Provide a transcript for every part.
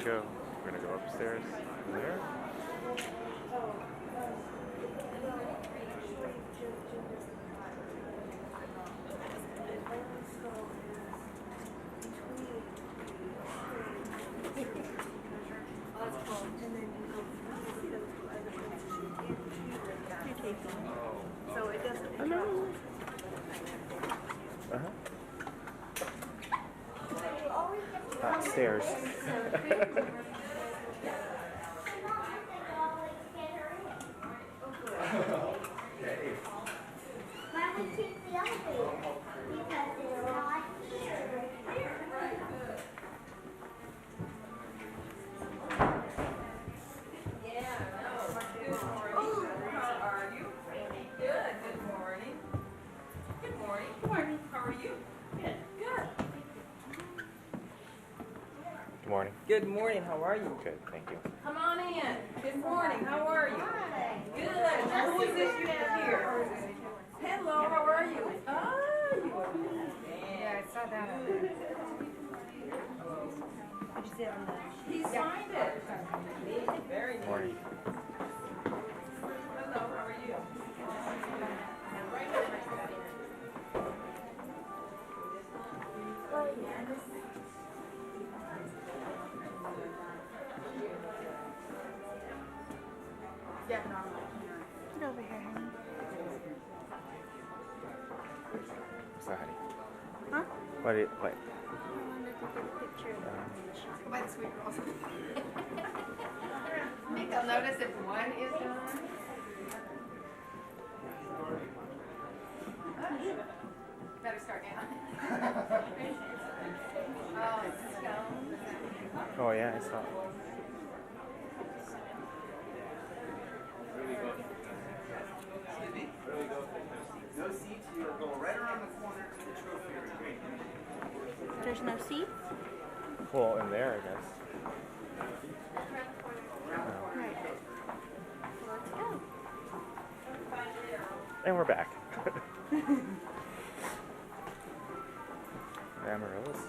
go. We're gonna go upstairs there. So it doesn't. Hello. Stairs. Why would you take the elevator? Because it's not here. Yeah, no. Good morning. How are you? Good. Good morning. Good morning. Good morning. How are you? Good. Good. Good morning. Good morning. How are you? Good, thank you. Come on in. Good morning. How are you? Good. Who is this you have here? Hello. How are you? Oh, you are good. Yeah, I saw that. Did you see it on the? He signed it. Very nice. Morning. Hello. How are you? Yeah, normal. Get over here, honey. So, honey. Huh? What? I wanted to get a picture of the by the sweet girls. I think I'll notice if one is gone. Better start now. Oh, it's stone. Oh yeah, I saw. Excuse me? No seats. You'll go right around the corner to the trophy room. There's no seats? Well, in there, I guess. Right. Let's go. And we're back. Amaryllis.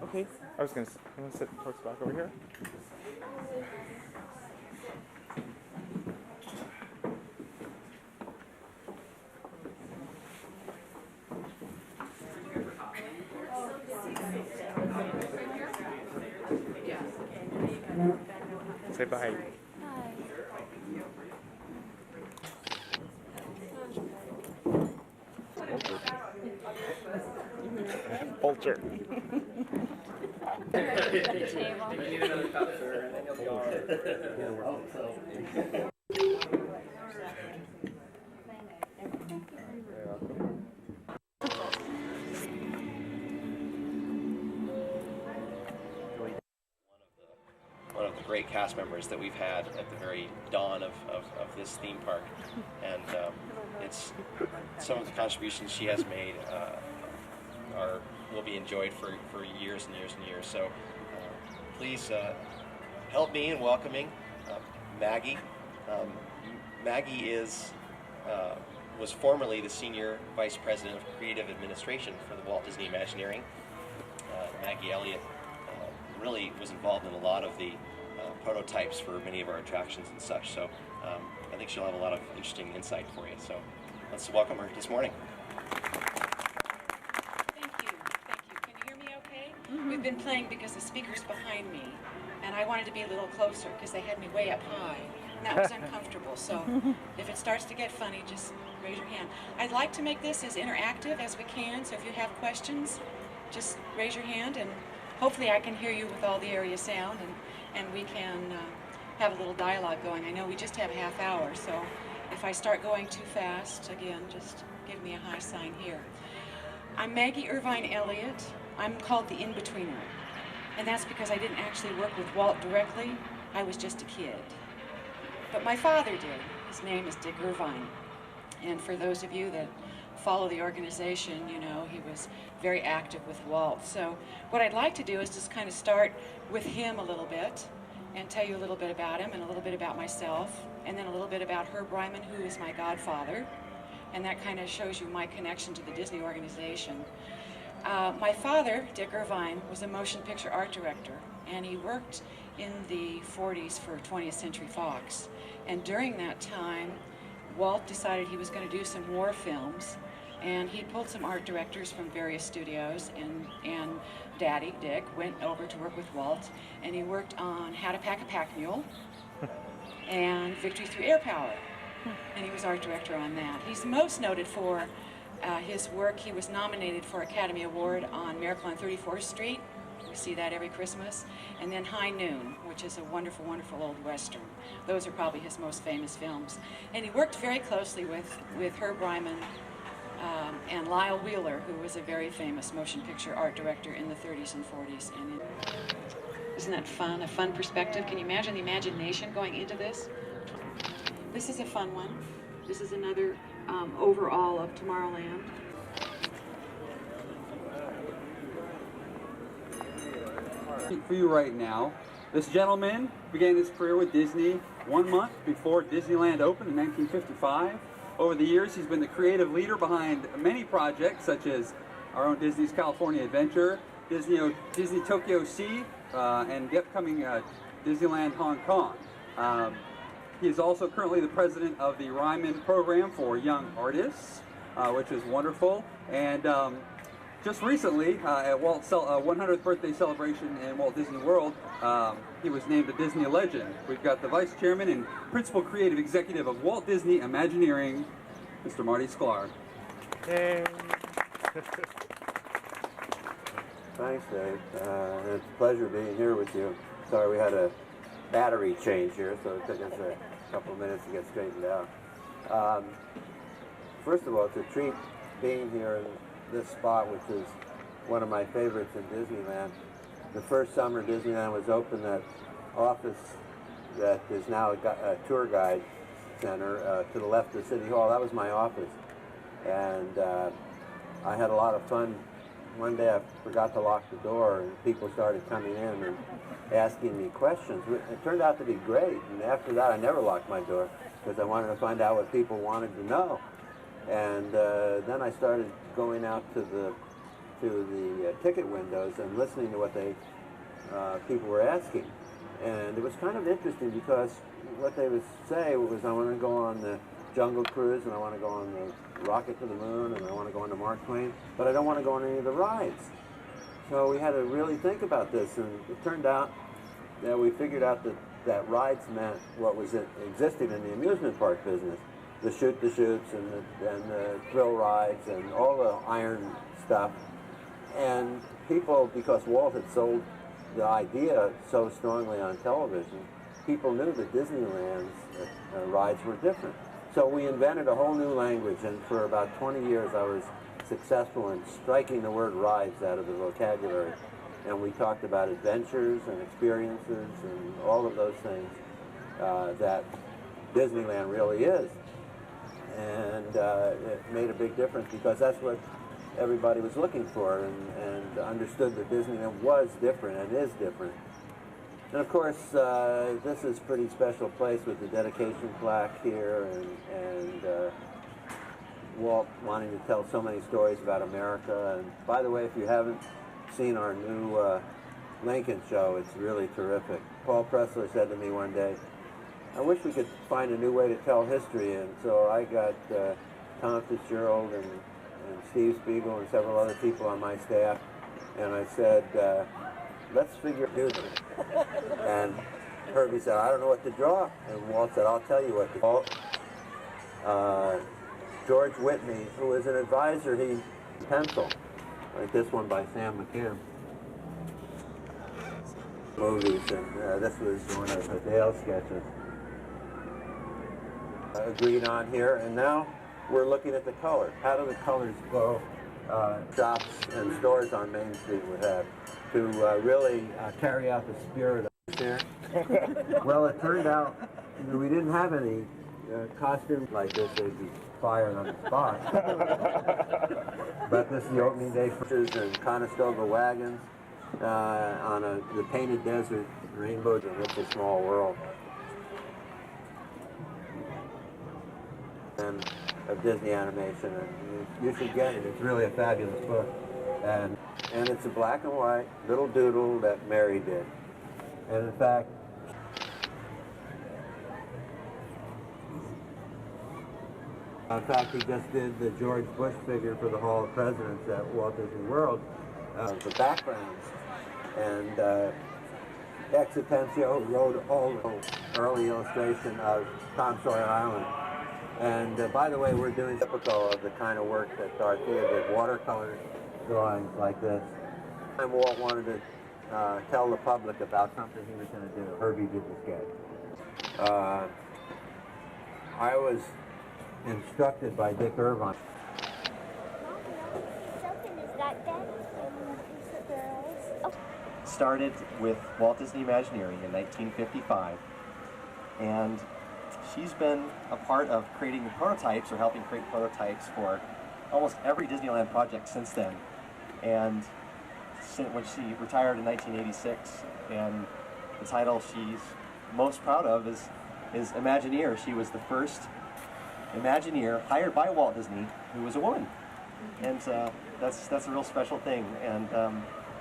Okay, I'm gonna sit towards the back over here. Say bye. Vulture. The table. You need another cup, sir, and then you'll go. One of the great cast members that we've had at the very dawn of this theme park, and it's some of the contributions she has made will be enjoyed for years and years and years. So please help me in welcoming Maggie. Maggie was formerly the Senior Vice President of Creative Administration for the Walt Disney Imagineering. Maggie Elliot really was involved in a lot of the prototypes for many of our attractions and such. So I think she'll have a lot of interesting insight for you. So let's welcome her this morning. Thank you. Thank you. Can you hear me okay? We've been playing because the speaker's behind me, and I wanted to be a little closer because they had me way up high, and that was uncomfortable. So if it starts to get funny, just raise your hand. I'd like to make this as interactive as we can, so if you have questions, just raise your hand, and hopefully I can hear you with all the area sound, and we can have a little dialogue going. I know we just have a half hour, so if I start going too fast, again, just give me a high sign here. I'm Maggie Irvine Elliot. I'm called the In-Betweener, and that's because I didn't actually work with Walt directly. I was just a kid. But my father did. His name is Dick Irvine. And for those of you that follow the organization. You know, he was very active with Walt. So what I'd like to do is just kind of start with him a little bit and tell you a little bit about him and a little bit about myself, and then a little bit about Herb Ryman, who is my godfather, and that kind of shows you my connection to the Disney organization. My father, Dick Irvine, was a motion picture art director, and he worked in the 40s for 20th Century Fox. And during that time, Walt decided he was going to do some war films, and he pulled some art directors from various studios, and Daddy, Dick, went over to work with Walt, and he worked on How to Pack a Pack Mule and Victory Through Air Power, and he was art director on that. He's most noted for his work. He was nominated for Academy Award on Miracle on 34th Street. We see that every Christmas. And then High Noon, which is a wonderful, wonderful old Western. Those are probably his most famous films. And he worked very closely with Herb Ryman and Lyle Wheeler, who was a very famous motion picture art director in the 30s and 40s. And isn't that fun? A fun perspective? Can you imagine the imagination going into this? This is a fun one. This is another overall of Tomorrowland. For you right now, this gentleman began his career with Disney 1 month before Disneyland opened in 1955. Over the years, he's been the creative leader behind many projects, such as our own Disney's California Adventure, Disney Tokyo Sea, and the upcoming Disneyland Hong Kong. He is also currently the president of the Ryman program for young artists, which is wonderful. And just recently, at Walt's 100th birthday celebration in Walt Disney World, he was named a Disney legend. We've got the vice chairman and principal creative executive of Walt Disney Imagineering, Mr. Marty Sklar. Yay. Thanks, Dave. It's a pleasure being here with you. Sorry we had a battery change here, so it took us a couple of minutes to get straightened out. First of all, it's a treat being here in this spot, which is one of my favorites in Disneyland. The first summer Disneyland was open, that office that is now a tour guide center to the left of City Hall, that was my office. And I had a lot of fun. One day I forgot to lock the door, and people started coming in and asking me questions. It turned out to be great, and after that I never locked my door because I wanted to find out what people wanted to know. And then I started going out to the ticket windows and listening to what people were asking. And it was kind of interesting because what they would say was, I want to go on the Jungle Cruise, and I want to go on the Rocket to the Moon, and I want to go on the Mark Twain, but I don't want to go on any of the rides. So we had to really think about this, and it turned out that we figured out that rides meant what was existing in the amusement park business. The shoot-the-shoots and the thrill rides and all the iron stuff. And people, because Walt had sold the idea so strongly on television, people knew that Disneyland's rides were different. So we invented a whole new language, and for about 20 years I was successful in striking the word rides out of the vocabulary. And we talked about adventures and experiences and all of those things that Disneyland really is. And it made a big difference because that's what everybody was looking for, and understood that Disneyland was different and is different. And of course, this is a pretty special place with the dedication plaque here, and Walt wanting to tell so many stories about America. And by the way, if you haven't seen our new Lincoln show, it's really terrific. Paul Pressler said to me one day, I wish we could find a new way to tell history, and so I got Tom Fitzgerald and Steve Spiegel and several other people on my staff, and I said, let's figure out this. And Herbie said, I don't know what to draw, and Walt said, I'll tell you what to draw. George Whitney, who was an advisor, he pencil, like this one by Sam McKim. Movies, and this was one of the Dale sketches. Agreed on here, and now we're looking at the color. How do the colors go? Shops and stores on Main Street would have to really carry out the spirit of here. Well, it turned out we didn't have any costumes like this, they'd be fired on the spot. But this is the opening day for and Conestoga wagons on the painted desert, rainbows, and It's a Small World. And of Disney animation, and you should get it. It's really a fabulous book, and it's a black and white little doodle that Mary did, and in fact. He just did the George Bush figure for the Hall of Presidents at Walt Disney World, the backgrounds, and Exitensio wrote all the early illustration of Tom Sawyer Island. And by the way, we're doing typical of the kind of work that Dorothea did, watercolor drawings like this. And Walt wanted to tell the public about something he was going to do. Herbie did the sketch. I was instructed by Dick Irvine. Something is that dead? Started with Walt Disney Imagineering in 1955, and she's been a part of creating prototypes or helping create prototypes for almost every Disneyland project since then. And when she retired in 1986, and the title she's most proud of is Imagineer. She was the first Imagineer hired by Walt Disney who was a woman, and that's a real special thing. And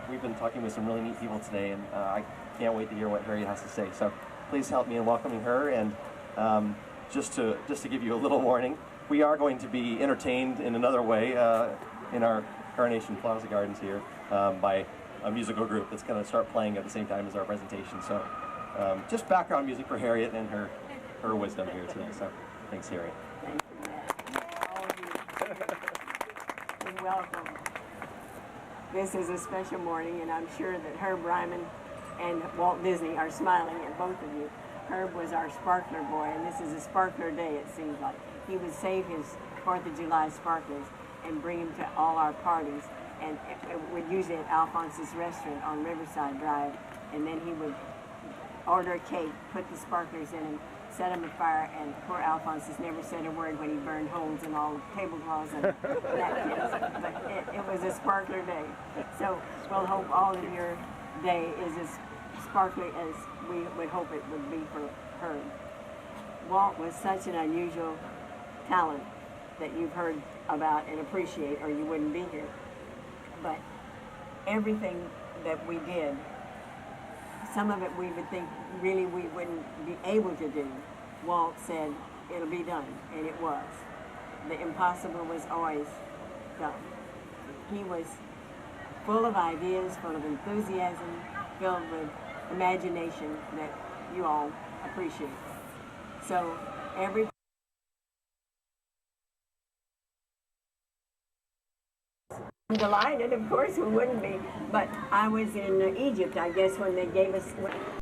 we've been talking with some really neat people today, and I can't wait to hear what Harriet has to say. So please help me in welcoming her. And just to give you a little warning, we are going to be entertained in another way in our Coronation Plaza Gardens here by a musical group that's going to start playing at the same time as our presentation. So just background music for Harriet and her wisdom here today. So thanks, Harriet. Thank you, Matt. All of you. And welcome. This is a special morning, and I'm sure that Herb Ryman and Walt Disney are smiling at both of you. Herb was our sparkler boy, and this is a sparkler day, it seems like. He would save his 4th of July sparklers and bring them to all our parties, and would use it at Alphonse's restaurant on Riverside Drive, and then he would order a cake, put the sparklers in him, set them afire, and poor Alphonsus never said a word when he burned holes in all the tablecloths and napkins. But it was a sparkler day. So we'll hope all of your day is as sparkly as we would hope it would be for her. Walt was such an unusual talent that you've heard about and appreciate, or you wouldn't be here. But everything that we did, some of it we would think really we wouldn't be able to do. Walt said, it'll be done, and it was. The impossible was always done. He was full of ideas, full of enthusiasm, filled with imagination that you all appreciate. So every I'm delighted, of course we wouldn't be, but I was in Egypt, I guess, when they gave us